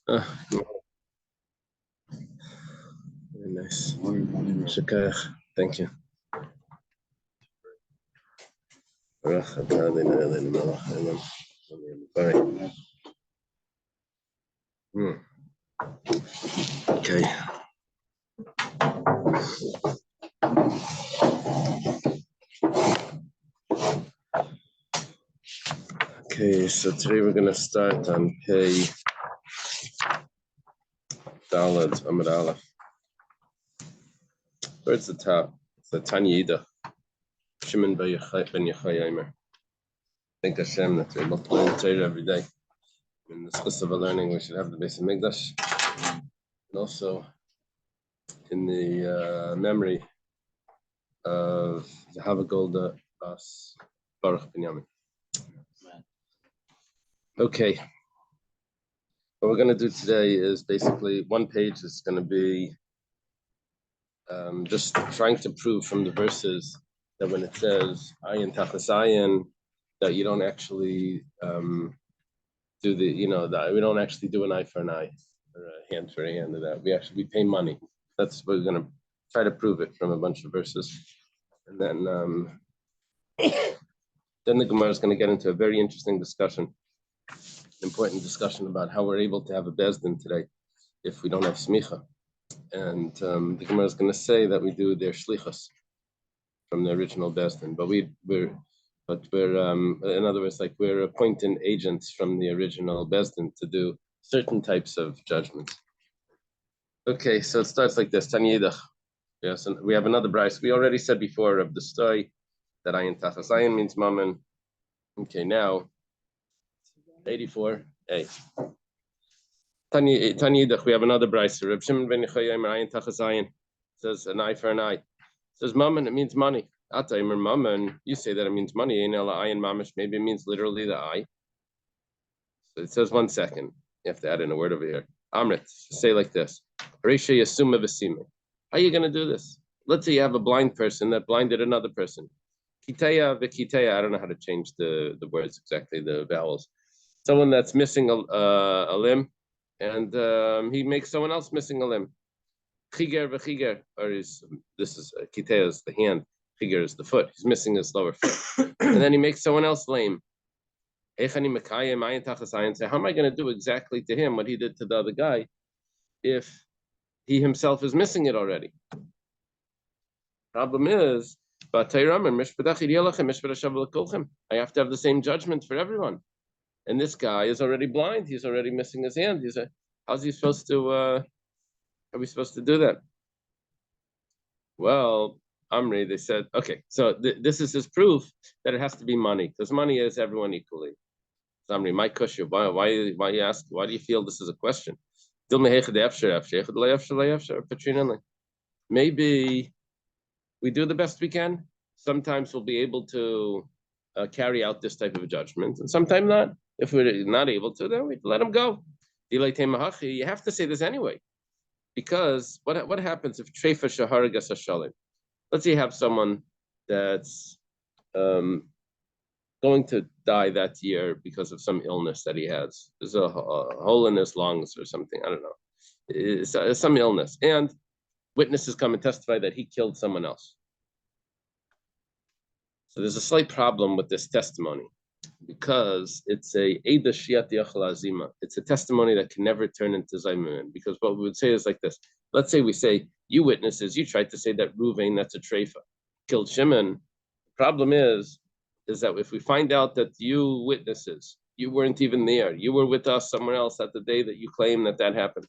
Very nice. Shukar. Thank you. Okay. Okay, so today we're going to start on Pei Dalad Amud Aleph. Towards the top, it's the Tanya Ida. Shimon ben Yochai Aimer. Thank Hashem that we're able to learn Torah every day. In the schus of learning, we should have the base of Mikdash. And also, in the memory of Zahava Golda Bas Baruch Binyamin. Okay. What we're going to do today is basically one page is going to be just trying to prove from the verses that when it says ayin tachas ayin, that you don't actually do that we don't actually do an eye for an eye or a hand for a hand or that. We pay money. That's what we're going to try to prove it from a bunch of verses. And then the Gemara is going to get into a very interesting discussion, important discussion about how we're able to have a bezdin today if we don't have smicha. And the Gemara is going to say that we do their shlichus from the original bezdin, but we're in other words, like we're appointing agents from the original bezdin to do certain types of judgments. Okay, so it starts like this. Tanya Yidach. Yes, and we have another bryce. We already said before of the story that ayin tachas ayin means mammon. Okay, now 84a. Tanya Yidach, we have another bryce. Reb Shimon ben Yochai ayin tachas ayin says an eye for an eye. It says mammon, it means money. Ataymer mammon, you say that it means money. Ayin mamish, maybe it means literally the eye. So it says 1 second. You have to add in a word over here. Amrit, say like this. How are you going to do this? Let's say you have a blind person that blinded another person. Kiteya v'kiteya, I don't know how to change the words exactly, the vowels. Someone that's missing a limb, and he makes someone else missing a limb. Chiger v'chiger, or this is kiteya is the hand, chiger is the foot. He's missing his lower foot. And then he makes someone else lame. How am I going to do exactly to him what he did to the other guy if he himself is missing it already? Problem is, I have to have the same judgment for everyone. And this guy is already blind. He's already missing his hand. How's he supposed to, are we supposed to do that? Well, Amri, they said, okay, so this is his proof that it has to be money, because money is everyone equally. Amri, my question, why you ask? Why do you feel this is a question? Maybe we do the best we can. Sometimes we'll be able to carry out this type of judgment, and sometimes not. If we're not able to, then we let him go. You have to say this anyway, because what happens if treifa shaharagas hashalim? Let's say you have someone that's going to die that year because of some illness that he has. There's a hole in his lungs or something. I don't know. It's some illness. And witnesses come and testify that he killed someone else. So there's a slight problem with this testimony because it's a Eida Shiat Yachal Azima. It's a testimony that can never turn into Zaymun. Because what we would say is like this. Let's say we say, you witnesses, you tried to say that Ruvain, that's a treifa, killed Shimon. The problem is that if we find out that you witnesses, you weren't even there, you were with us somewhere else at the day that you claim that happened.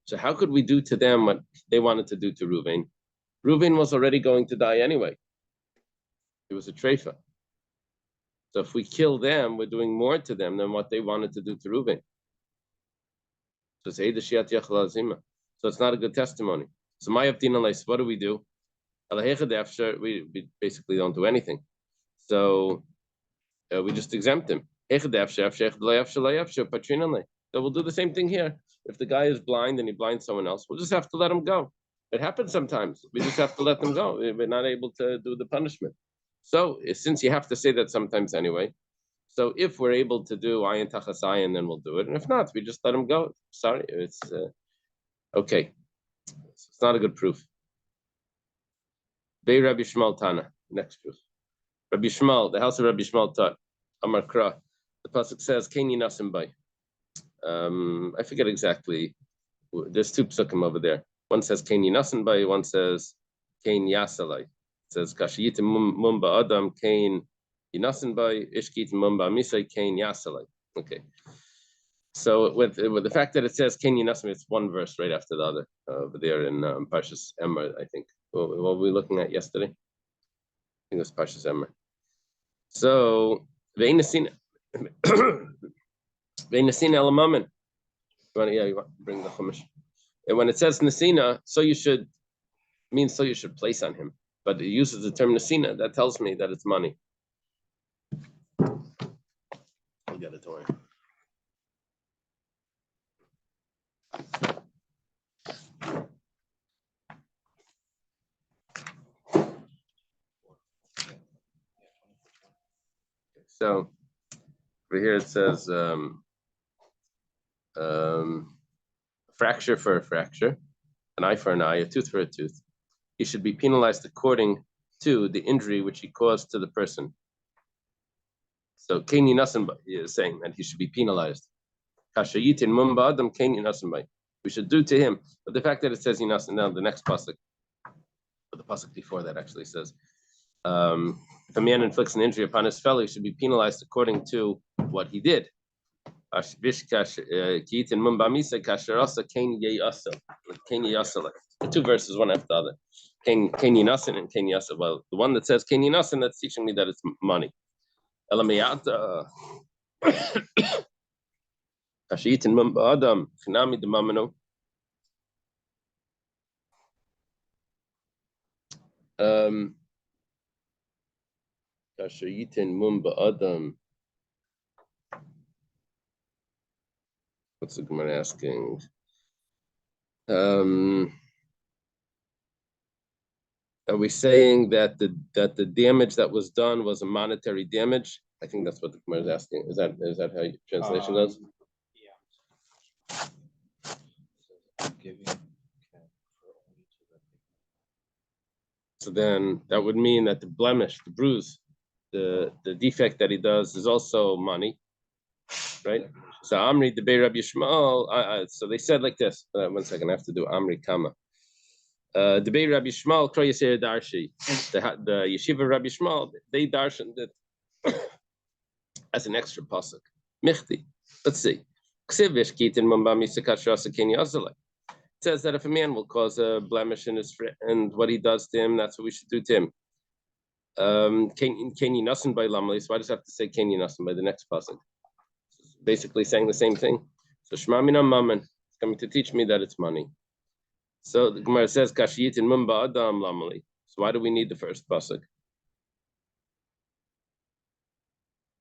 So how could we do to them what they wanted to do to Ruvain? Ruvain was already going to die anyway. It was a treifa. So if we kill them, we're doing more to them than what they wanted to do to Ruvain. So it's Eida Shiat Yachal Azima. So it's not a good testimony. So what do? We basically don't do anything. So we just exempt him. So we'll do the same thing here. If the guy is blind and he blinds someone else, we'll just have to let him go. It happens sometimes. We just have to let them go. We're not able to do the punishment. So since you have to say that sometimes anyway, So if we're able to do ayin tachas ayin, then we'll do it. And if not, we just let him go. Sorry, it's okay. It's not a good proof. Bei Rabbi Shmuel Tana. Next proof. Rabbi Shmuel, the house of Rabbi Shmuel taught. Amar Kra. The pasuk says, "Kaini nasim bay." I forget exactly. There's two psukim over there. One says Kaini nasim bay. One says Kain yasalai. It says Kashiyit mumba adam Kain yinasin bay ishkit mumba misay Kain yasalai. Okay. So with the fact that it says Kain yinasim, it's one verse right after the other over there in Parshas Emor, I think. What were we looking at yesterday? I think it was Parshas Emor. So Ve'inasin elamamin. You want to bring the chumash. And when it says Nasina, so you should place on him. But it uses the term Nasina, that tells me that it's money. I'll get it, don't worry. So over here it says fracture for a fracture, an eye for an eye, a tooth for a tooth. He should be penalized according to the injury which he caused to the person. So Kaini Nasanba is saying that he should be penalized. Kashayitin Mumba Adam Kaini Nasanba. We should do to him. But the fact that it says Yinasan, now the next pasuk, but the pasuk before that actually says, if a man inflicts an injury upon his fellow, he should be penalized according to what he did. The two verses, one after the other. Kain Yinasan and Kain Yasa. Well, the one that says Kain Yinasan, that's teaching me that it's money. Kashiyitin Mumba Adam, Chinami de Mamano. Kashiyitin Mumba Adam. What's the Gemara asking? Are we saying that the damage that was done was a monetary damage? I think that's what the Gemara is asking. Is that how your translation goes? Yeah. So then that would mean that the blemish, the bruise, the defect that he does is also money, right? So Amri the Rabbi Yishmael. So they said like this. 1 second, I have to do Amri Kamma. The Rabbi Yishmael Kroyasir Darshi. The yeshiva Rabbi Yishmael, they darshan that as an extra pasuk. Michti. Let's see. It says that if a man will cause a blemish in his friend and what he does to him, that's what we should do to him. Can you nasan by lamali? So why does it have to say can you nasan by the next pasuk? Basically saying the same thing. So Shema Mina Mammon is coming to teach me that it's money. So the Gemara says Kashiyit in Mumba Adam Lamali. So why do we need the first pasuk?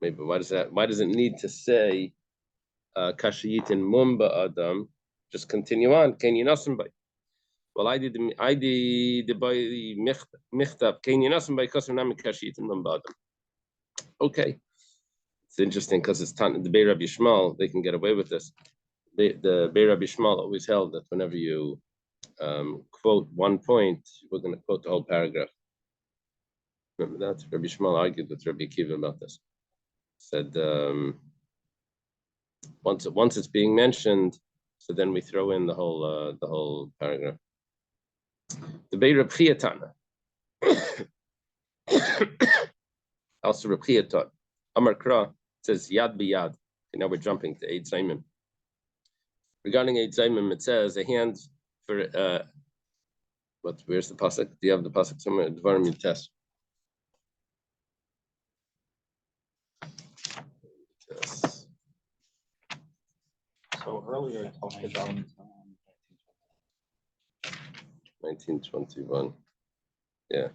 Maybe why does it need to say Kashiyit in Mumba Adam? Just continue on. Can you nasan by? Well, I did the by michtab. Can you nasan by kasam Kashiyit in Mumba Adam? Okay. It's interesting because it's the Bei Rabbi Yishmael, they can get away with this. The Bei Rabbi Yishmael always held that whenever you quote one point, we're going to quote the whole paragraph. Remember that? Rabbi Yishmael argued with Rabbi Akiva about this. Said once it's being mentioned, so then we throw in the whole paragraph. The Bei Rabbi Chia Tana. Also Rabbi Chia taught. Amar Kra says Yad b'Yad. Okay, now we're jumping to Eid Zaymim. Regarding Eid Zaymim, it says a hand for where's the pasuk? Do you have the pasuk somewhere? Dvarim Yutes. So earlier you told me about 1921. Yeah. It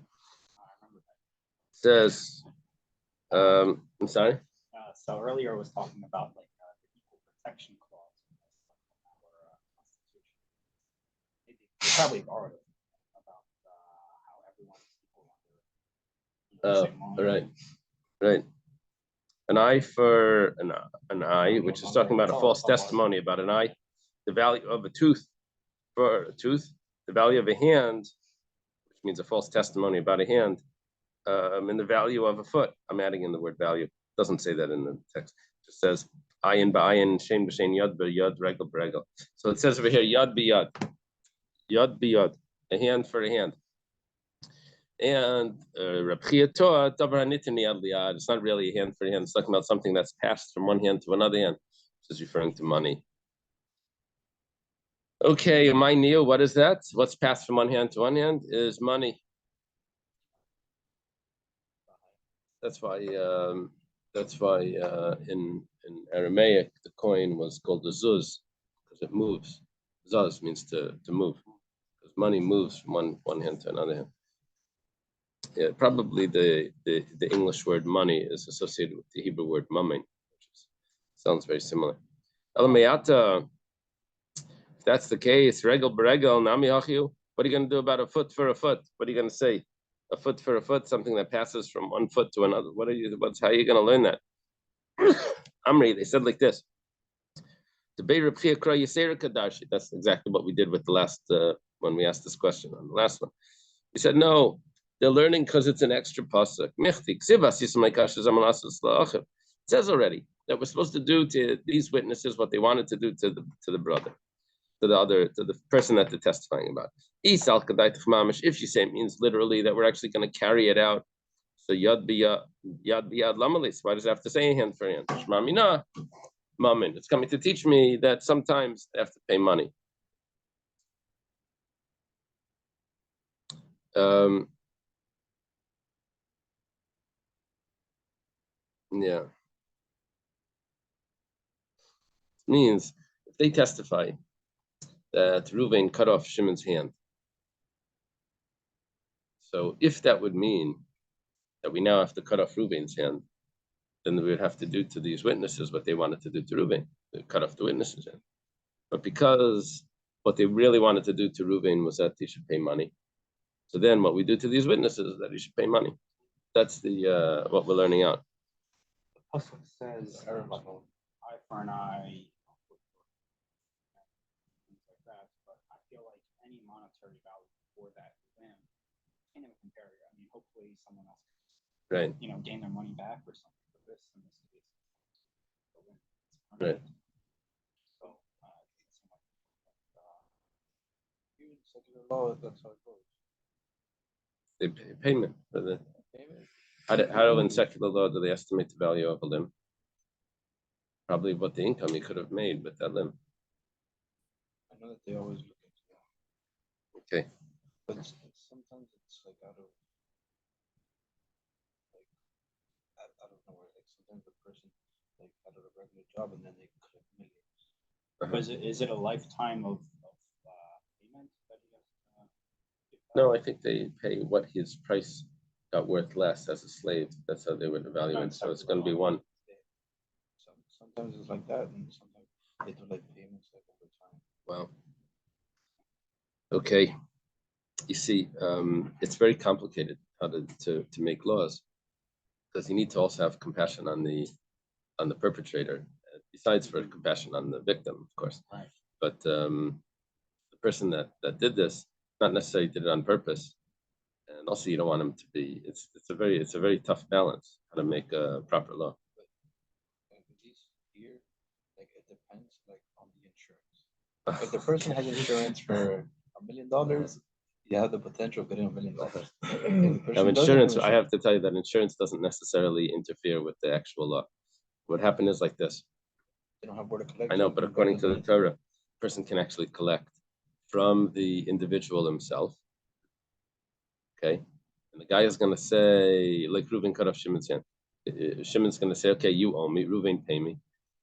says I'm sorry? So earlier I was talking about like the equal protection clause in our Constitution. Maybe you probably borrowed it about how everyone is equal under the same law. Right. an eye for an eye, which is talking about a false testimony about an eye, the value of a tooth for a tooth, the value of a hand, which means a false testimony about a hand, and the value of a foot. I'm adding in the word value. It doesn't say that in the text. It just says ayin ba'ayin, shein b'shein, yad b'yad, regel b'regel. So it says over here, yad b'yad, yad b'yad, a hand for a hand. And it's not really a hand for a hand. It's talking about something that's passed from one hand to another hand, which is referring to money. Okay, my Neil, what is that? What's passed from one hand to one hand is money. That's why in Aramaic the coin was called the zuz, because it moves. Zuz means to move, because money moves from one hand to another hand. Yeah, probably the English word money is associated with the Hebrew word mammon, which sounds very similar. If that's the case, regel b'regel nami hachiu. What are you going to do about a foot for a foot? What are you going to say? A foot for a foot, something that passes from one foot to another. How are you going to learn that? Amri, they said like this. That's exactly what we did with the last when we asked this question on the last one. We said no. They're learning because it's an extra pasuk. It says already that we're supposed to do to these witnesses what they wanted to do to the brother, to the person that they're testifying about. If you say it means literally that we're actually going to carry it out, so yad biyad lamalis. Why does it have to say hand for hand? Shmamina, mamin. It's coming to teach me that sometimes they have to pay money. Yeah. It means if they testify that Reuven cut off Shimon's hand, so if that would mean that we now have to cut off Reuven's hand, then we would have to do to these witnesses what they wanted to do to Reuven, to cut off the witnesses' hand. But because what they really wanted to do to Reuven was that he should pay money, so then what we do to these witnesses is that he should pay money. That's the what we're learning out. The pasuk says eye for an eye, things like that. But I feel like any monetary value for that limb can't even compare. I mean, hopefully someone else, right? Gain their money back or something for this in this case. Right. So in secular law, that's how it goes. They pay payment for the payment. How in secular law do they estimate the value of a limb? Probably what the income he could have made with that limb. I know that they always look into that. Okay. But sometimes it's like out of nowhere. Like sometimes the person like out of a regular job and then they could have millions. Is it a lifetime of payment that he has to No, I think they pay what his price got worth less as a slave. That's how they would evaluate. So it's going to be one. Sometimes it's like that, and sometimes they do like payments like over time. Wow. Okay. You see, it's very complicated how to make laws, because you need to also have compassion on the perpetrator, besides for compassion on the victim, of course. Right. But the person that did this not necessarily did it on purpose, and also you don't want him to be. It's a very tough balance how to make a proper law. Here, like it depends like on the insurance. If the person has insurance for $1 million, you have the potential of getting $1 million. Now, insurance, I have to tell you that insurance doesn't necessarily interfere with the actual law. What happened is like this. They don't have where to collect. I know, but according to the Torah, a person can actually collect from the individual himself. Okay, and the guy is going to say, like Reuven cut off Shimon's hand. Shimon's going to say, okay, you owe me. Reuven, pay me.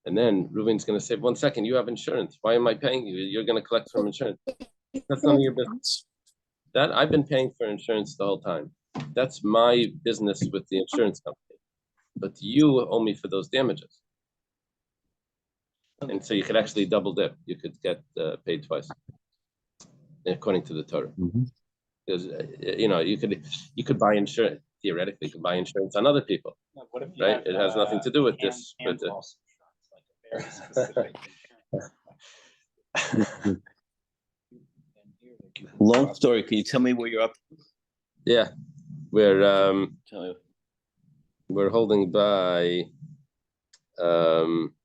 And then Reuven's going to say, 1 second, you have insurance. Why am I paying you? You're going to collect from insurance. That's none of your business. That I've been paying for insurance the whole time. That's my business with the insurance company. But you owe me for those damages. And so you could actually double dip. You could get paid twice, according to the Torah. Because you could buy insurance. theoretically can buy insurance on other people, No, what if you right? have, It has nothing to do with this. hand loss insurance, like a very specific insurance. Long story. Can you tell me where you're up? Yeah, we're holding by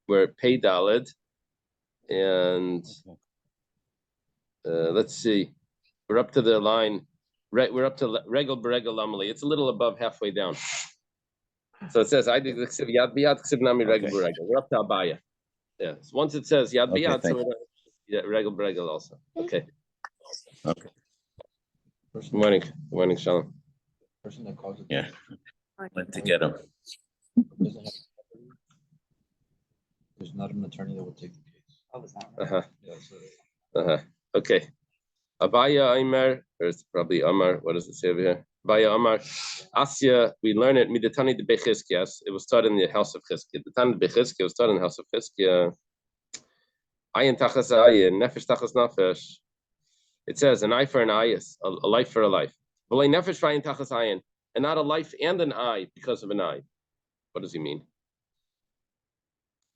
we're at Pei Daled, and let's see, we're up to the line. We're up to Regel Beregel Lamali. It's a little above halfway down. So it says I did Yad Biyad Ksib Nami Regel Beregel. We're up to Abaya. Yeah. So once it says Yad Biyad, so we're Regel Beregel also. Okay. Okay. Good morning. Good morning, Shalom. Person that calls it. Yeah. Went to get him. There's not an attorney that will take the case. Oh, it's not. Right? Okay. Abaya Aimer, or it's probably Amar. What does it say over here? Abaya Amar. Asya, we learn it. Midatani de Bechizkias. It was taught in the house of Chizkiah. The Tani de Bechizkiah was taught in the house of Chizkiah. Ayin tachas ayin, nefesh tachas nefesh. It says an eye for an eye, a life for a life. V'lei nefesh v'ayin tachas ayin, and not a life and an eye because of an eye. What does he mean?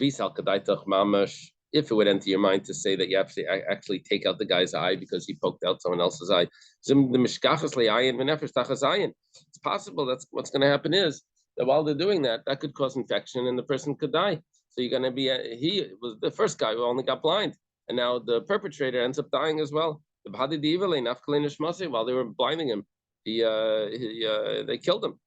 V'sal kadaitach mamash. If it would enter your mind to say that you actually take out the guy's eye because he poked out someone else's eye, it's possible that's what's going to happen is that while they're doing that, that could cause infection and the person could die. So you're going to be, he was the first guy who only got blind, and now the perpetrator ends up dying as well. While they were blinding him, they killed him.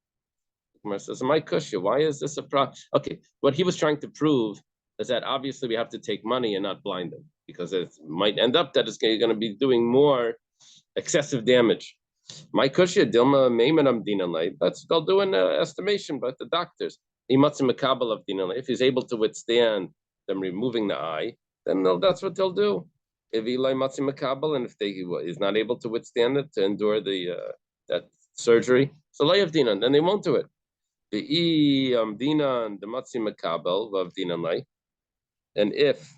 Says, my kusha, why is this a problem? Okay, what he was trying to prove is that obviously we have to take money and not blind them, because it might end up that it's going to be doing more excessive damage. My kusha, Dilma Maimanam Dinalay, they'll do an estimation by the doctors. If he's able to withstand them removing the eye, then that's what they'll do. If and if he's not able to withstand it, to endure that surgery, so Dinan, then they won't do it. The Dinan, the Matzi Makabel, Vav Dinan Lay. And if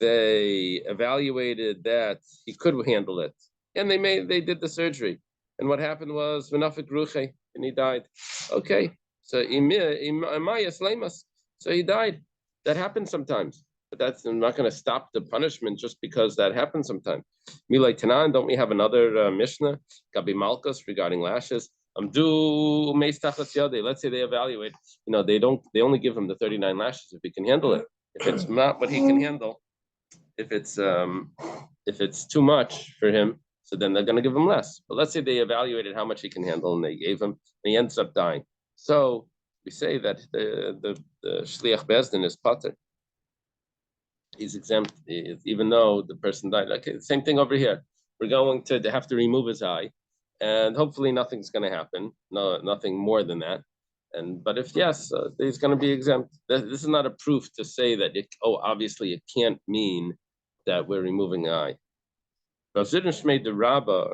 they evaluated that he could handle it, and they did the surgery, and what happened was V'nafik Ruche, and he died. Okay, so so he died. That happens sometimes, but I'm not going to stop the punishment just because that happens sometimes. Milay Tanan, don't we have another Mishnah, Gabi Malkus, regarding lashes? Let's say they evaluate, they only give him the 39 lashes if he can handle it. If it's not what he can handle, if it's too much for him, so then they're going to give him less. But let's say they evaluated how much he can handle and they gave him, and he ends up dying. So we say that the shliach bezdin is pater. He's exempt, even though the person died. Okay, same thing over here. We're going to have to remove his eye, and hopefully nothing's going to happen. No, nothing more than that. But if yes, he's going to be exempt. This is not a proof to say that obviously it can't mean that we're removing an eye. Rav Zidon Shmei the Rabba,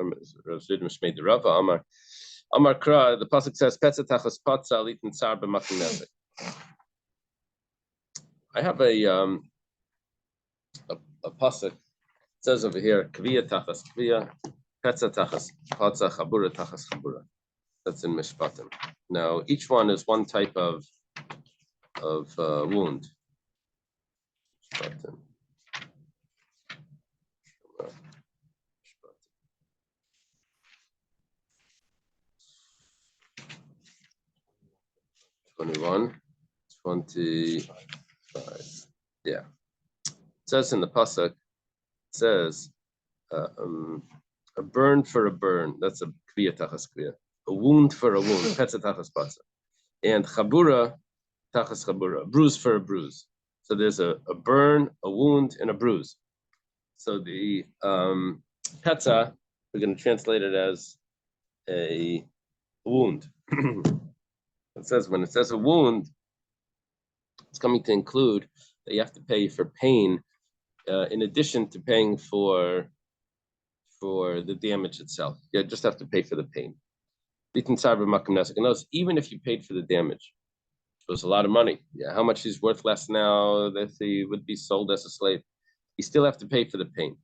Amar Kra, the pasuk says, "Petza tachas patza litin tsar b'makim nezik." I have a pasuk. It says over here, "Kviya tachas kviya, petza tachas patza, chabura tachas chabura." That's in Mishpatim. Now, each one is one type of wound. Mishpatim. 21, 25. Yeah. It says in the pasuk, it says a burn for a burn. That's a kviya tachas kviya. A wound for a wound. Petza tachas patza. And chabura tachas chabura. A bruise for a bruise. So there's a burn, a wound, and a bruise. So the petza, we're going to translate it as a wound. It says when it says a wound, it's coming to include that you have to pay for pain in addition to paying for the damage itself. You just have to pay for the pain. Even if you paid for the damage, it was a lot of money. Yeah, how much he's worth less now that he would be sold as a slave. You still have to pay for the pain.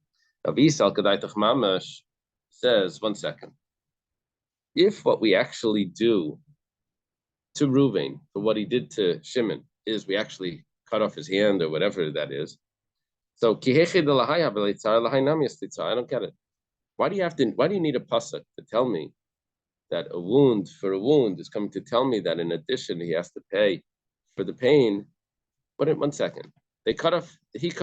Now, V'isal Kadaitach Mamash says, 1 second. if what we actually do to Reuven for what he did to Shimon is we actually cut off his hand or whatever that is. So I don't get it. Why do you need a pasuk to tell me that a wound is coming to tell me that in addition he has to pay for the pain? But 1 second. He cut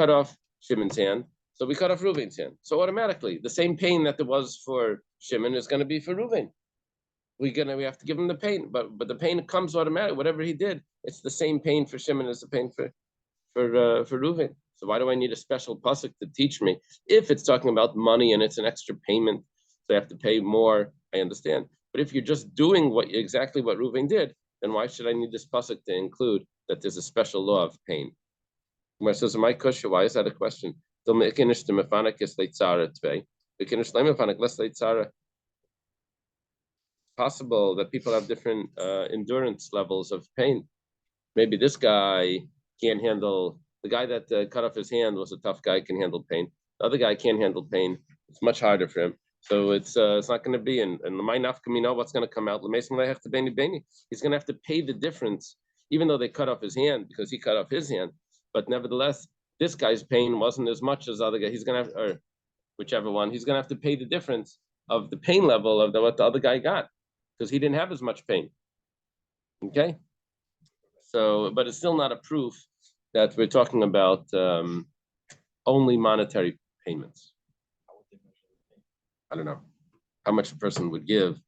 off Shimon's hand, so we cut off Reuven's hand. So automatically the same pain that there was for Shimon is going to be for Reuven. We have to give him the pain, but the pain comes automatic. Whatever he did, it's the same pain for Shimon as the pain for Reuven. So why do I need a special pasuk to teach me? If it's talking about money and it's an extra payment, so I have to pay more, I understand. But if you're just doing exactly what Reuven did, then why should I need this pasuk to include that there's a special law of pain? Where says, "My kusha, why is that a question?" Possible that people have different endurance levels of pain. Maybe this guy can't handle. The guy that cut off his hand was a tough guy, can handle pain. The other guy can't handle pain. It's much harder for him. So it's not going to be in my nafkamino. What's going to come out? He's going to have to pay the difference, even though they cut off his hand because he cut off his hand. But nevertheless, this guy's pain wasn't as much as the other guy. He's going to have, or whichever one, he's going to have to pay the difference of the pain level of what the other guy got because he didn't have as much pain. Okay. So, but it's still not a proof that we're talking about only monetary payments. I don't know how much a person would give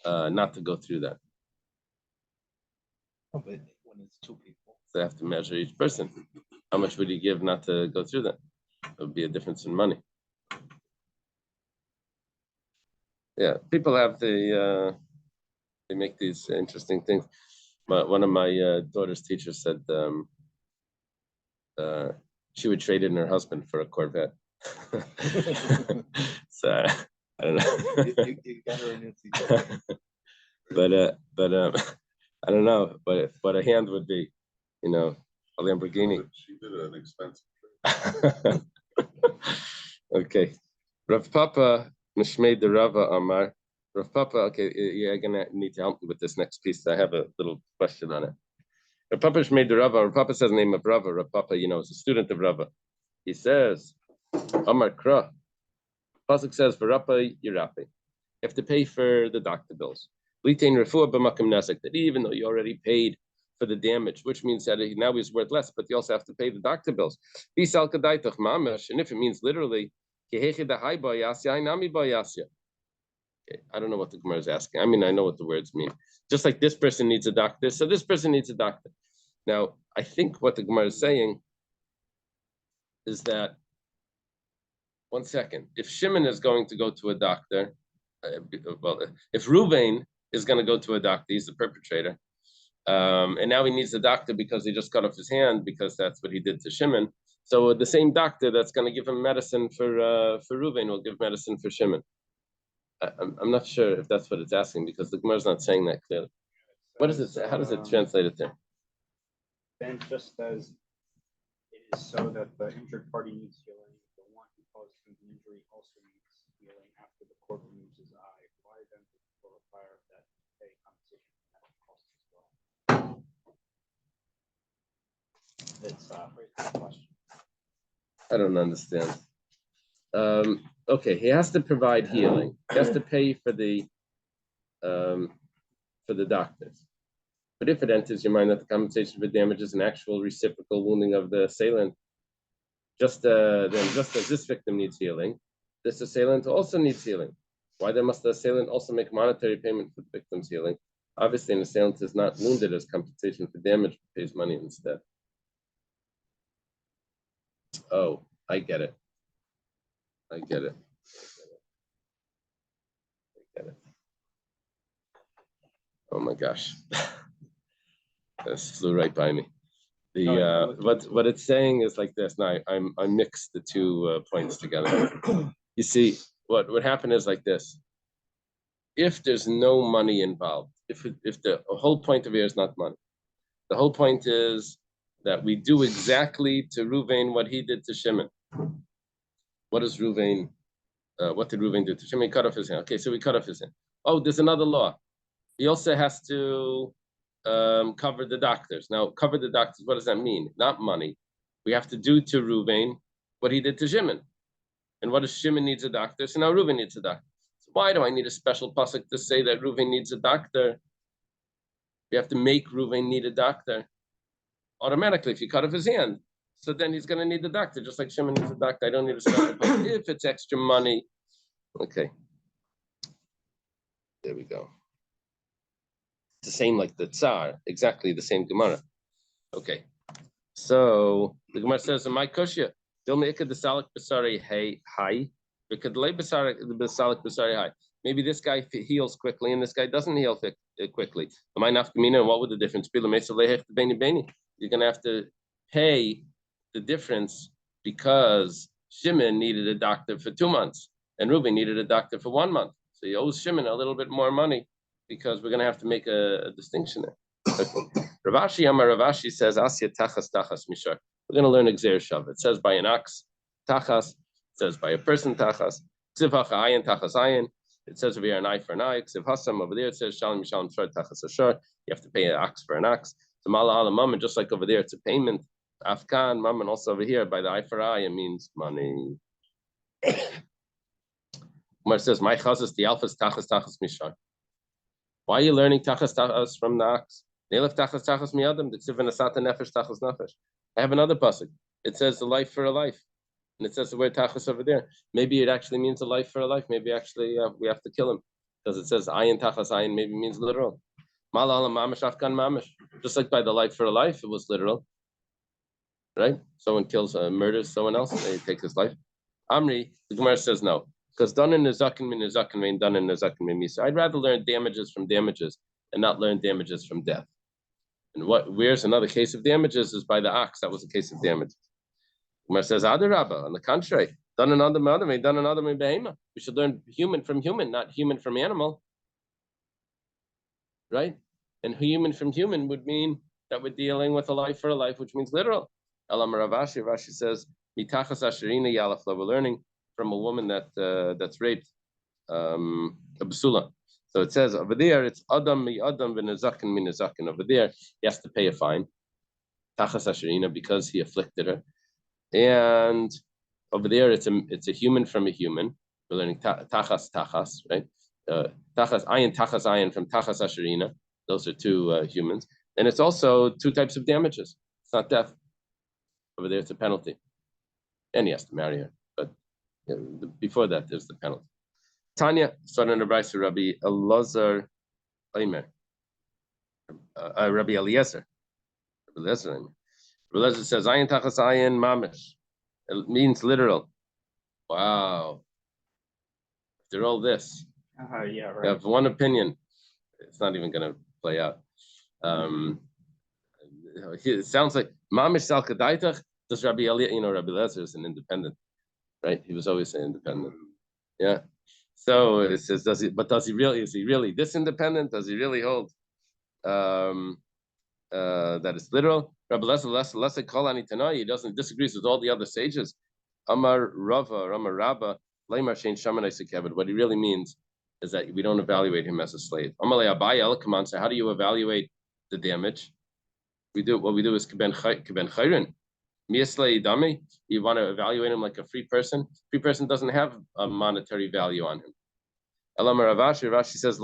not to go through that. Oh, but when it's two people, they have to measure each person. How much would you give not to go through that? It would be a difference in money. Yeah, people have they make these interesting things. But one of my daughter's teachers said she would trade in her husband for a Corvette. So I don't know. you got her in it. but I don't know. But what a hand would be, a Lamborghini. She did an expensive trade. Okay, Rav Papa Mishmei the Rava Amar. Rav Papa, okay, you're gonna need to help me with this next piece. I have a little question on it. Rav Papa Mishmei the Rava. Rav Papa says the name of Rava. Rav Papa, is a student of Rava. He says, Amar Kra. Pasuk says, V'rapa Yirapi. You have to pay for the doctor bills. Litain Refuah b'makom nesek. That even though you already paid for the damage, which means that now he's worth less, but you also have to pay the doctor bills. Bisal kadaitach mamash. And if it means literally, okay, I don't know what the Gemara is asking. I mean, I know what the words mean. Just like this person needs a doctor, so this person needs a doctor. Now, I think what the Gemara is saying is that, 1 second, if Shimon is going to go to a doctor, if Reuven is going to go to a doctor, he's the perpetrator, and now he needs a doctor because he just cut off his hand because that's what he did to Shimon. So the same doctor that's going to give him medicine for Reuven will give medicine for Shimon. I'm not sure if that's what it's asking because the Gemara is not saying that clearly. What does it say? How does it translate it there? Then just as it is so that the injured party needs healing, the one who caused him the injury also needs healing after the court removes his eye. Why then does the court require that pay compensation for medical costs as well? It's a question. I don't understand. Okay, he has to provide healing. He has to pay for the doctors. But if it enters your mind that the compensation for damage is an actual reciprocal wounding of the assailant, just as this victim needs healing, this assailant also needs healing. Why then must the assailant also make monetary payment for the victim's healing? Obviously, an assailant is not wounded as compensation for damage, but pays money instead. Oh, I get it. I get it. Oh my gosh. This flew right by me. What it's saying is like this. Now I mixed the two points together. You see, what happened is like this. If there's no money involved, if the whole point of it is not money, the whole point is that we do exactly to Reuven what he did to Shimon. What does Reuven? What did Reuven do to Shimon? He cut off his hand. Okay, so we cut off his hand. Oh, there's another law. He also has to cover the doctors. Now, cover the doctors, what does that mean? Not money. We have to do to Reuven what he did to Shimon. And what does Shimon needs a doctor? So now Reuven needs a doctor. So why do I need a special pasuk to say that Reuven needs a doctor? We have to make Reuven need a doctor. Automatically, if you cut off his hand, so then he's going to need a doctor, just like Shimon needs a doctor. I don't need a special pasuk. If it's extra money, okay. There we go. It's the same like the Tsar, exactly the same Gemara. Okay. So the Gemara says, "My kushya, maybe this guy heals quickly and this guy doesn't heal quickly. What would the difference be? You're going to have to pay the difference because Shimon needed a doctor for 2 months and Reuben needed a doctor for 1 month. So he owes Shimon a little bit more money because we're going to have to make a distinction there." Ravashi says, "Asya tachas tachas mishar." We're going to learn Gzer Shav. It says by an ox, tachas. It says by a person, tachas. Ksiv hacha ayin, tachas ayin. It says over here an eye for an eye. Ksiv hasam over there. It says shalom mishalom shar, tachas ashar. You have to pay an ox for an ox. So mala hala mammon, just like over there, it's a payment. Afkan mammon, also over here by the eye for eye, it means money. Where it says my chazas the alphas tachas tachas mishar. Why are you learning tachas tachas from the ox? I have another pasuk. It says the life for a life, and it says the word tachas over there. Maybe it actually means a life for a life. Maybe actually we have to kill him because it says ayin tachas ayin. Maybe means literal. Malala mamish afkan mamish. Just like by the life for a life, it was literal, right? Someone kills, murders someone else, they take his life. Amri, the Gemara says no, because done in nezakin min nezakin mean done in nezakin min misa. I'd rather learn damages from damages and not learn damages from death. And where's another case of damages is by the ox. That was a case of damages. Umar says, Adarabba, on the contrary, done another mother, done another behema. We should learn human from human, not human from animal. Right? And human from human would mean that we're dealing with a life for a life, which means literal. Elam Ravashi, Rashi says, Mitachas Asherina Yalafla, we're learning from a woman that's raped, a basula. So it says over there, it's Adam mi Adam v'nezakin mi nezakin. Over there, he has to pay a fine, tachas asherina, because he afflicted her. And over there, it's a human from a human. We're learning tachas, right? Tachas ayin from tachas asherina. Those are two humans. And it's also 2 types of damages. It's not death. Over there, it's a penalty. And he has to marry her. But before that, there's the penalty. Tanya, starting to Bryce, Rabbi Elazar, Rabbi Eliezer. Rabbi Eliezer says, "Ayin tachas ayin mamish." It means literal. Wow. After all this, Yeah, right. I have one opinion. It's not even going to play out. It sounds like mamish sal kadaitach. Does Rabbi Eliezer? Rabbi Eliezer is an independent, right? He was always an independent. Yeah. So it says, is he really this independent? Does he really hold that it's literal? Rabbi Lessa Kol Ani Tanai, he doesn't disagrees with all the other sages. Amar Rabba, Leimar Shein Shamanai Sekeved. What he really means is that we don't evaluate him as a slave. Amalei Abai El Kaman, so how do you evaluate the damage? What we do is Keben Chayrin. Dami, you want to evaluate him like a free person. Free person doesn't have a monetary value on him. Rashi says,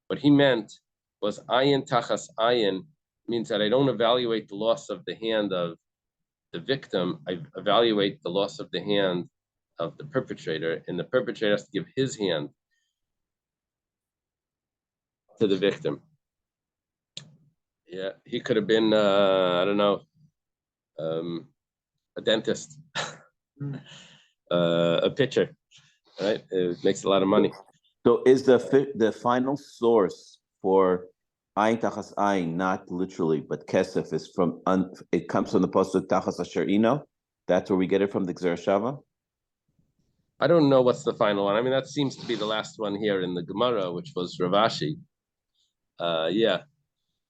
what he meant was ayin tachas ayin means that I don't evaluate the loss of the hand of the victim. I evaluate the loss of the hand of the perpetrator, and the perpetrator has to give his hand to the victim. Yeah, he could have been, I don't know, a dentist, a pitcher, right? It makes a lot of money. So is the final source for ayin tachas ayin not literally, but kesef is from it comes from the pasuk tachas asherino? That's where we get it from, the Gzer Shava? I don't know what's the final one. I mean, that seems to be the last one here in the Gemara, which was Ravashi. Yeah.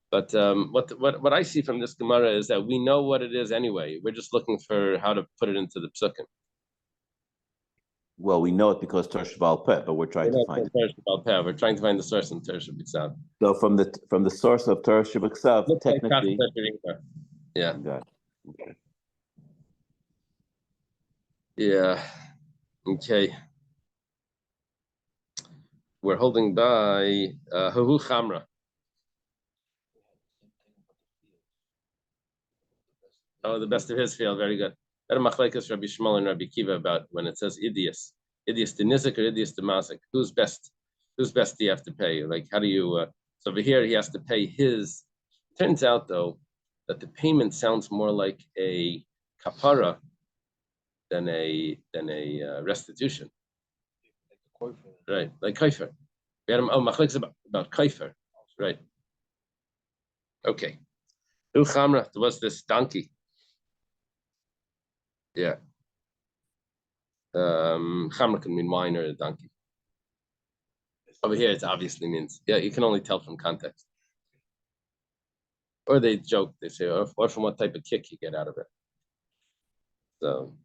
But what I see from this Gemara is that we know what it is anyway. We're just looking for how to put it into the psukim. Well, we know it because Torah Sheba'al Peh, but we're trying to find it. We're trying to find the source in Torah Sheba'al. So from the source of Torah Sheba'al, technically, yeah. got it. Okay. Yeah. Okay. We're holding by Hahu Chamra. Oh, the best of his field. Very good. That machlekes Rabbi Shmuel and Rabbi Kiva about when it says idios to nizik or idios to mazik. Who's best? Who's best do you have to pay? Like, how do you? So over here, he has to pay his. Turns out though that the payment sounds more like a kapara than a restitution. Right, like kaifer. We had machlekes about kaifer. Right. Okay. Who chamra? Was this donkey? Yeah. Chamra can mean wine or a donkey. Over here, it obviously means, yeah, you can only tell from context. Or they joke, they say, or from what type of kick you get out of it. So,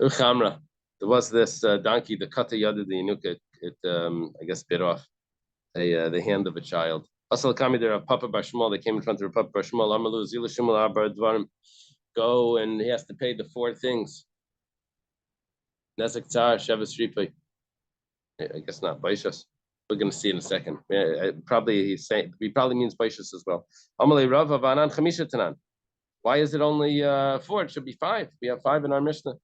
Chamra, there was this donkey, the kata yada the Yanuka, I guess, bit off the hand of a child. Asal kami there, Papa Bashmal, they came in front of Papa Bashmal, Amalu, Zila Shumal Abar Dvarim, go, and he has to pay the 4 things. Nezek Tzar, Sheves Ripai. I guess not, Baishas. We're going to see in a second. Probably he probably means Baishas as well. Amalei Rav Avanan Chamisha Tanan. Why is it only 4? It should be 5. We have 5 in our Mishnah.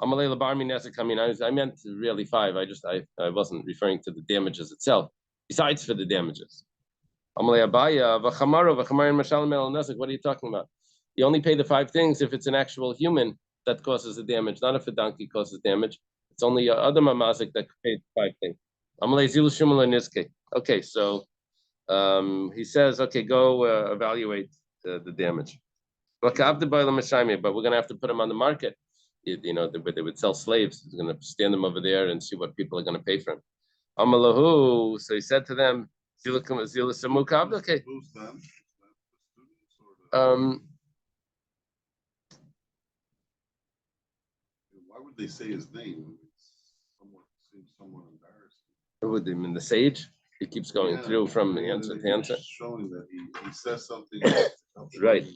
Amalei Labarmi Nezek. I meant really 5. I wasn't referring to the damages itself. Besides for the damages. Amalei Abaya Vachamaro Vachamarin Mashalim El Nezek. What are you talking about? You only pay the 5 things if it's an actual human that causes the damage, not if a donkey causes damage. It's only other mamazik that paid 5 things. Okay, so he says, okay, go evaluate the damage. But we're going to have to put him on the market. They would sell slaves. He's going to stand them over there and see what people are going to pay for him. Amalahu. So he said to them, okay. Why would they say his name? Seems somewhat embarrassing. What would they mean? The sage? He keeps going through from answer to answer. Showing that he says something. Right.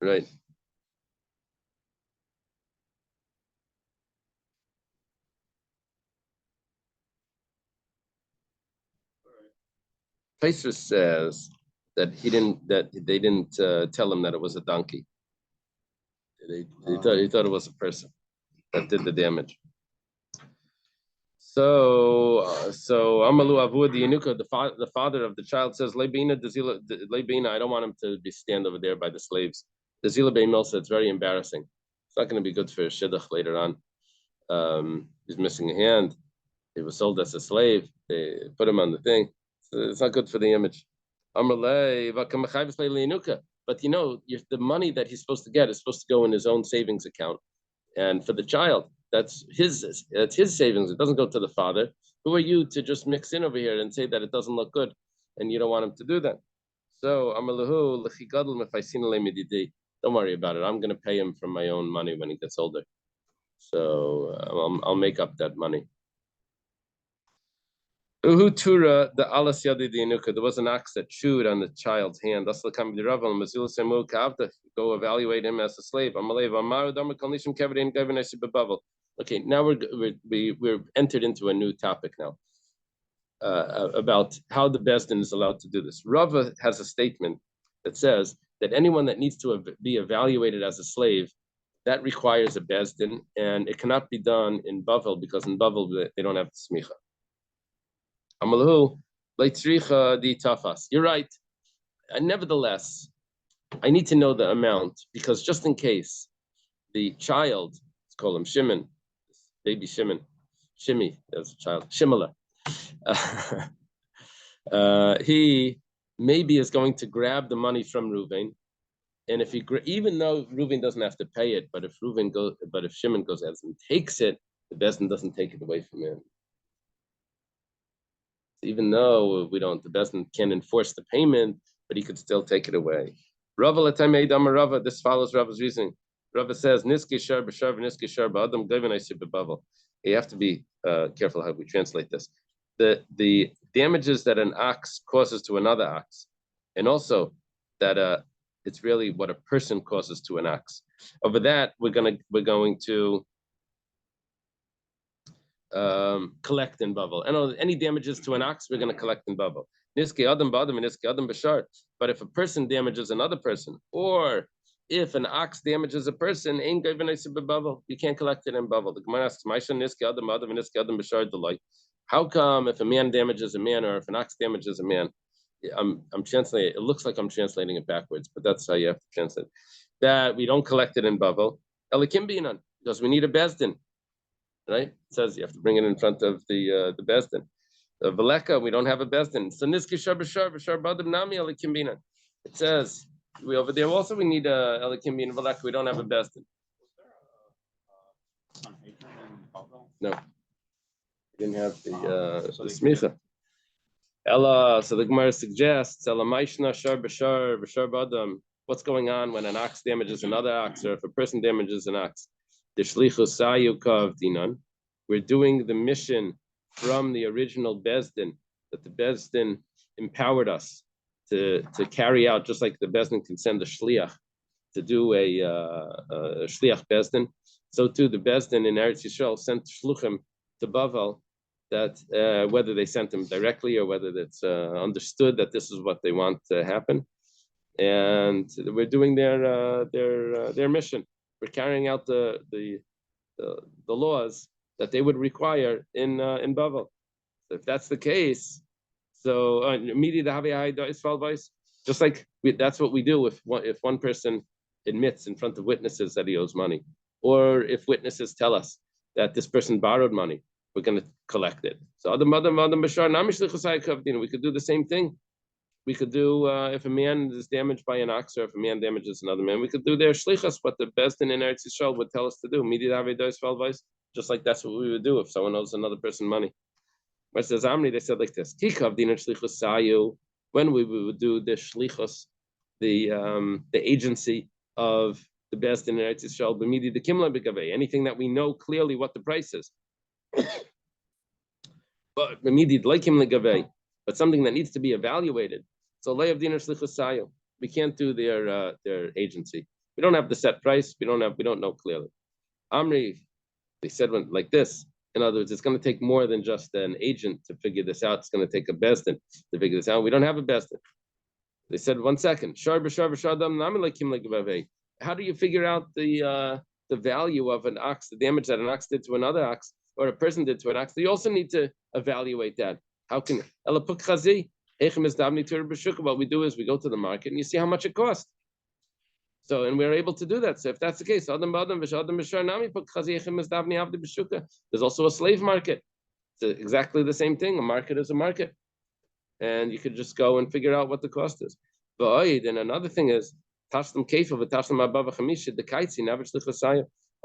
Right. Tosfos says that they didn't tell him that it was a donkey. He thought it was a person that did the damage. So Amalu Avu the Yanuka, the father of the child says, Leibina, I don't want him to be stand over there by the slaves. The Zila Bein Milsa, it's very embarrassing. It's not going to be good for Shidduch later on. He's missing a hand. He was sold as a slave. They put him on the thing. So it's not good for the image. But the money that he's supposed to get is supposed to go in his own savings account. And for the child, that's his savings. It doesn't go to the father. Who are you to just mix in over here and say that it doesn't look good and you don't want him to do that? So don't worry about it. I'm going to pay him from my own money when he gets older. So I'll make up that money. Uhu Tura, the Alas Yadi Dianuka, there was an ox that chewed on the child's hand. Go evaluate him as a slave. Okay, now we're entered into a new topic now about how the Bezdin is allowed to do this. Rava has a statement that says that anyone that needs to be evaluated as a slave, that requires a Bezdin, and it cannot be done in Bavel because in Bavel they don't have the smicha. Amalahu, leitzricha di tafas. You're right. Nevertheless, I need to know the amount because just in case the child, let's call him Shimon, baby Shimon, Shimi, that's a child, Shimala. He maybe is going to grab the money from Reuven, and if even though Reuven doesn't have to pay it, but if Shimon goes out and takes it, the Bezdin doesn't take it away from him. Even though the Bezdin can't enforce the payment, but he could still take it away. Rava, this follows Rava's reasoning. Rava says, You have to be careful how we translate this. The damages that an ox causes to another ox, and also that it's really what a person causes to an ox. Over that, we're going to collect in Bavel. And any damages to an ox, we're going to collect in Bavel. Niske Adam Badam and Niske Adam Bashar. But if a person damages another person, or if an ox damages a person, you can't collect it in Bavel. The Gemara asks, Niske Adam Badam and Niske Adam Bashar Delay. How come if a man damages a man, or if an ox damages a man? I'm translating. It looks like I'm translating it backwards, but that's how you have to translate. That we don't collect it in Bavel. Elikimbinan, because we need a bezdin. Right? It says you have to bring it in front of the bezdin. The veleka, we don't have a bezdin. So niski shar b'shar badim nami elikimbina. It says we over there also we need a elikimbina veleka. We don't have a bezdin. No, we didn't have the smicha. Ella. So the Gemara suggests Ella maishna shar b'shar badim. What's going on when an ox damages another ox, or if a person damages an ox? The shlichus sayukav dinan. We're doing the mission from the original bezdin, that the bezdin empowered us to carry out, just like the bezdin can send a shliach to do a shliach bezdin. So too the bezdin in Eretz Yisrael sent shluchim to Bavel, that whether they sent them directly or whether it's understood that this is what they want to happen, and we're doing their mission. We're carrying out the laws that they would require in Bavel. So if that's the case, so just like that's what we do if one person admits in front of witnesses that he owes money, or if witnesses tell us that this person borrowed money, we're going to collect it. So we could do the same thing. We could do if a man is damaged by an ox, or if a man damages another man, we could do their shlichus, what the bezdin in Eretz Yisrael would tell us to do. Just like that's what we would do if someone owes another person money. But says Amri, they said like this: when we would do the shlichus, the agency of the bezdin in Eretz Yisrael, b'midi the kimla b'gavei, anything that we know clearly what the price is. But b'midi l'kim l'gavei, but something that needs to be evaluated. So lay of dinar shlichus, we can't do their agency. We don't have the set price. We don't know clearly. Amri, they said like this. In other words, it's going to take more than just an agent to figure this out. It's going to take a bezdin to figure this out. We don't have a bezdin. They said, 1 second. How do you figure out the value of an ox, the damage that an ox did to another ox, or a person did to an ox? You also need to evaluate that. How can what we do is we go to the market and you see how much it costs. So, and we're able to do that. So if that's the case, there's also a slave market. It's exactly the same thing. A market is a market. And you could just go and figure out what the cost is. But then another thing is, why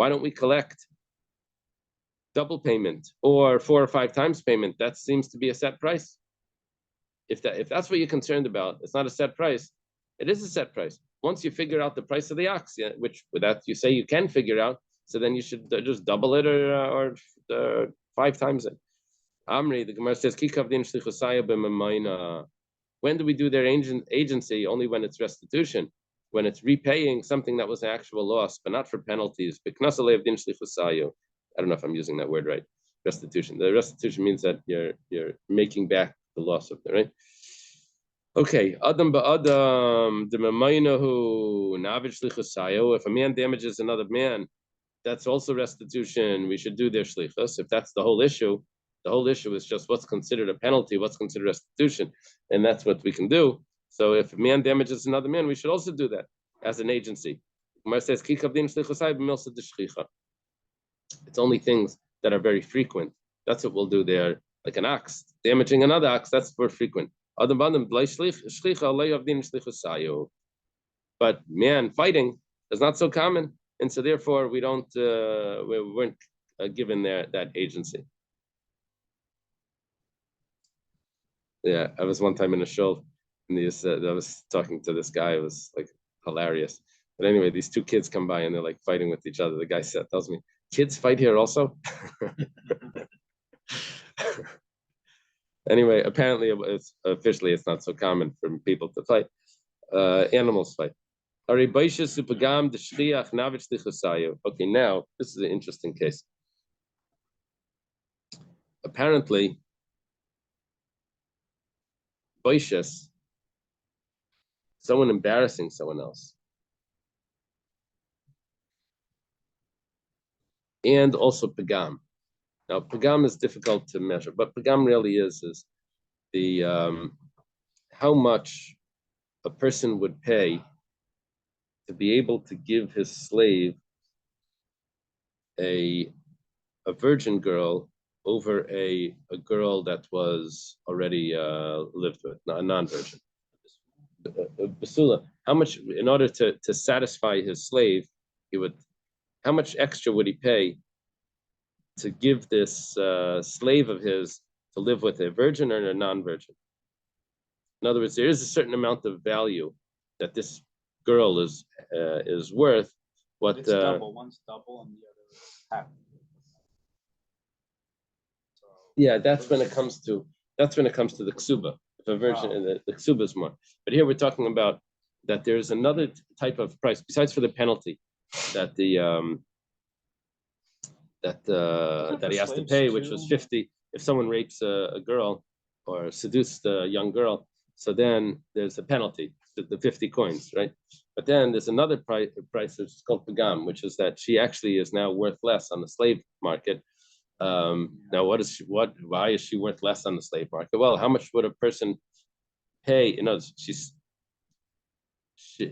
don't we collect double payment or 4 or 5 times payment? That seems to be a set price. If that's what you're concerned about, it's not a set price. It is a set price. Once you figure out the price of the ox, which that you say you can figure out, so then you should just double it or 5 times it. Amri, the Gemara says, when do we do their agency? Only when it's restitution, when it's repaying something that was an actual loss, but not for penalties. I don't know if I'm using that word right. Restitution. The restitution means that you're making back the loss of it, right? Okay, Adam ba'Adam, if a man damages another man, that's also restitution. We should do their shlichus. If that's the whole issue is just what's considered a penalty, what's considered restitution, and that's what we can do. So if a man damages another man, we should also do that as an agency. Gemara says, it's only things that are very frequent. That's what we'll do there, like an ox damaging another ox. That's more frequent. But man fighting is not so common, and so therefore we weren't given that agency. Yeah, I was one time in a shul, and I was talking to this guy. It was like hilarious. But anyway, these 2 kids come by and they're like fighting with each other. The guy tells me, Kids fight here also. Anyway, apparently it's officially it's not so common for people to fight. Animals fight. Okay, now this is an interesting case. Apparently, boishes, someone embarrassing someone else, and also pagam. Now, pagam is difficult to measure, but pagam really is the how much a person would pay to be able to give his slave a virgin girl over a girl that was already lived with, a non-virgin. Basula, how much, in order to satisfy his slave, how much extra would he pay to give this slave of his to live with, a virgin or a non-virgin? In other words, there is a certain amount of value that this girl is worth. What it's double, one's double and the other is half. So, yeah, that's when it comes to the ksuba. If a virgin, the ksuba is more. But here we're talking about that there's another type of price besides for the penalty that that he has to pay, which was 50. If someone rapes a girl or seduced a young girl, so then there's a penalty, the 50 coins, right? But then there's another price which is called pagam, which is that she actually is now worth less on the slave market. Now, why is she worth less on the slave market? Well, how much would a person pay? You know,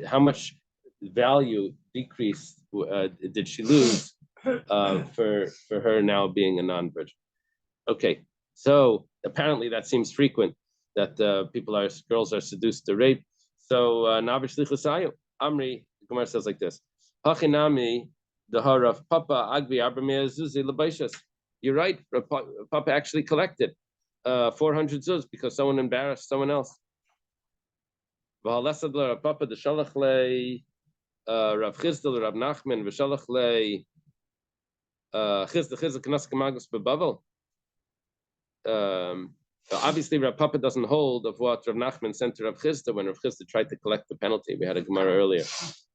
how much value decrease did she lose for her now being a non-virgin? Okay, so apparently that seems frequent that girls are seduced to rape. So Navish Lichasayu Amri Gemara says like this: Hachinami the harav Papa Agbi Abramir Zuzi Labaishas. You're right. Papa actually collected 400 zuz because someone embarrassed someone else. Papa the Shalachle Rav Chizdel Rav Nachman V'Shalachle Chizda Knas Kamagus Bebavel. Obviously, Rav Papa doesn't hold of what Rav Nachman sent to Rav Chizda when Rav Chizda tried to collect the penalty. We had a Gemara earlier,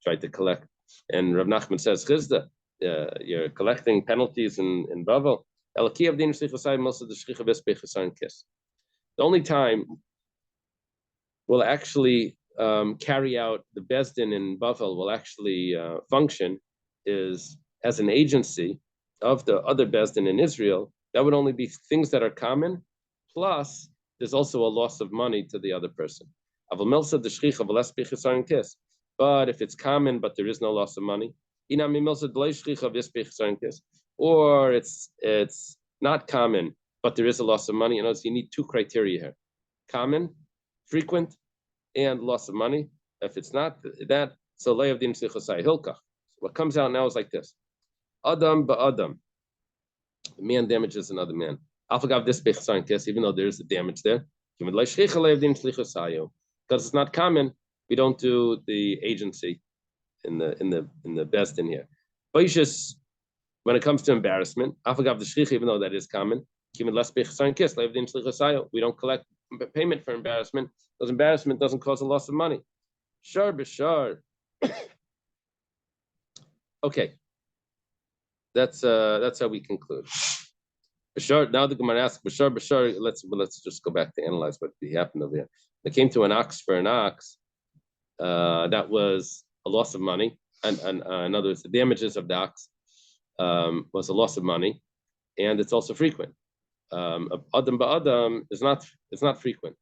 tried to collect, and Rav Nachman says, Chizda, you're collecting penalties in Bavel. The only time we'll actually carry out the Bezdin in Bavel will actually function is as an agency of the other Bezdin in Israel. That would only be things that are common, plus there's also a loss of money to the other person. But if it's common, but there is no loss of money, or it's not common, but there is a loss of money. You know, so you need two criteria here: common, frequent, and loss of money. If it's not that, so le'avdin sichasai hilkach. What comes out now is like this: Adam ba'adam. The man damages another man. Alphagav this bechsan kes, even though there is a damage there. Because it's not common, we don't do the agency in the best in here. Boishes, when it comes to embarrassment, alphagav the shchich, even though that is common, we don't collect payment for embarrassment, because embarrassment doesn't cause a loss of money. Shar b'shar. Okay. That's how we conclude. Bashar, now the Gemara asks, Bashar, let's just go back to analyze what happened over here. They came to an ox for an ox. That was a loss of money, and in other words, the damages of the ox was a loss of money, and it's also frequent. Adam ba'adam is not frequent,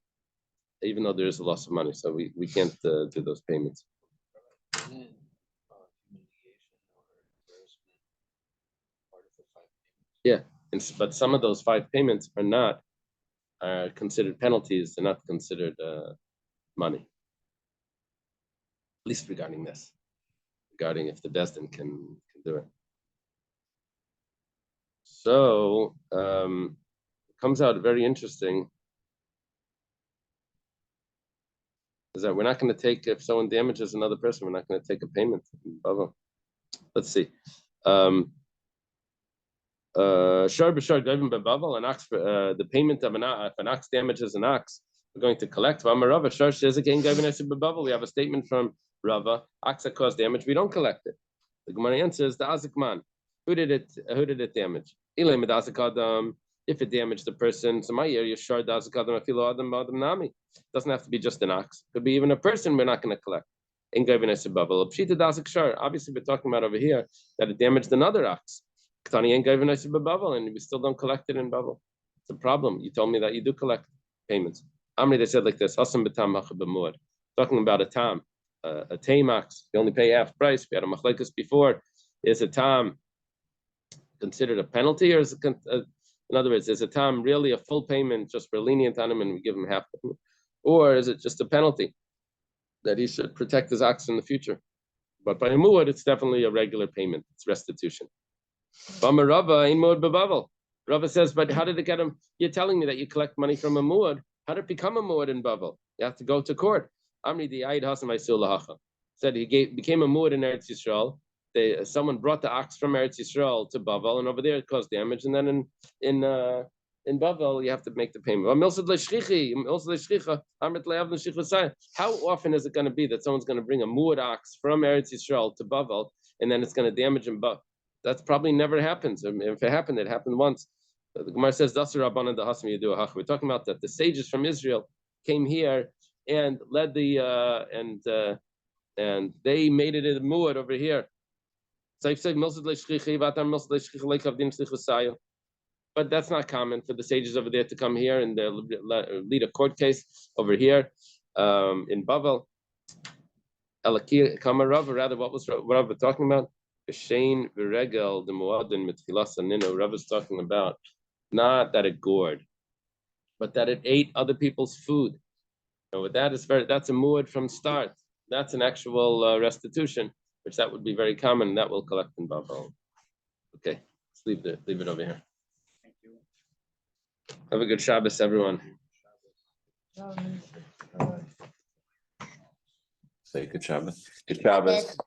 even though there is a loss of money. So we can't do those payments. Yeah, but some of those 5 payments are not considered penalties. They're not considered money. At least regarding this, regarding if the Besdin can do it. So it comes out very interesting is that we're not going to take, if someone damages another person, we're not going to take a payment. Let's see. Shar b'shar gavin bebavel, an ox, the payment of if an ox damages an ox, we're going to collect. Rava, shar shezekein gavin bebavel. We have a statement from Rava. Ox that caused damage, we don't collect it. The Gemara answers the azikman. Who did it damage? If it damaged the person, so my area shar dazikadam afilo adam nami. Doesn't have to be just an ox. Could be even a person. We're not going to collect. In gavin bebavel, pshita dazik shar. Obviously, we're talking about over here that it damaged another ox. And we still don't collect it in Babel. It's a problem. You told me that you do collect payments. Amri, they said like this: talking about a tam, a tame ox. You only pay half price. We had a machlekes before. Is a tam considered a penalty, or is it? In other words, is a tam really a full payment just for lenient on him, and we give him half payment, or is it just a penalty that he should protect his ox in the future? But by a muad, it's definitely a regular payment. It's restitution. Rava says, but how did it get him? You're telling me that you collect money from a muad. How did it become a muad in Bavel? You have to go to court. Amri the Aid Hasan said he became a muad in Eretz Yisrael. Someone brought the ox from Eretz Yisrael to Bavel, and over there it caused damage. And then in Bavel you have to make the payment. How often is it going to be that someone's going to bring a muad ox from Eretz Yisrael to Bavel, and then it's going to damage him? That's probably never happens. I mean, if it happened once. The Gemara says, we're talking about that the sages from Israel came here and led and they made it a muad over here. But that's not common for the sages over there to come here and lead a court case over here in Bavel. Rather, what was Rav talking about? Shane Viregel, the Muadin Mitchilasa Nino. Rav is talking about not that it gored, but that it ate other people's food. That's a muad from start. That's an actual restitution, which that would be very common. That will collect in Bavel. Okay, let's leave it over here. Thank you. Have a good Shabbos, everyone. Say good Shabbos. Good Shabbos.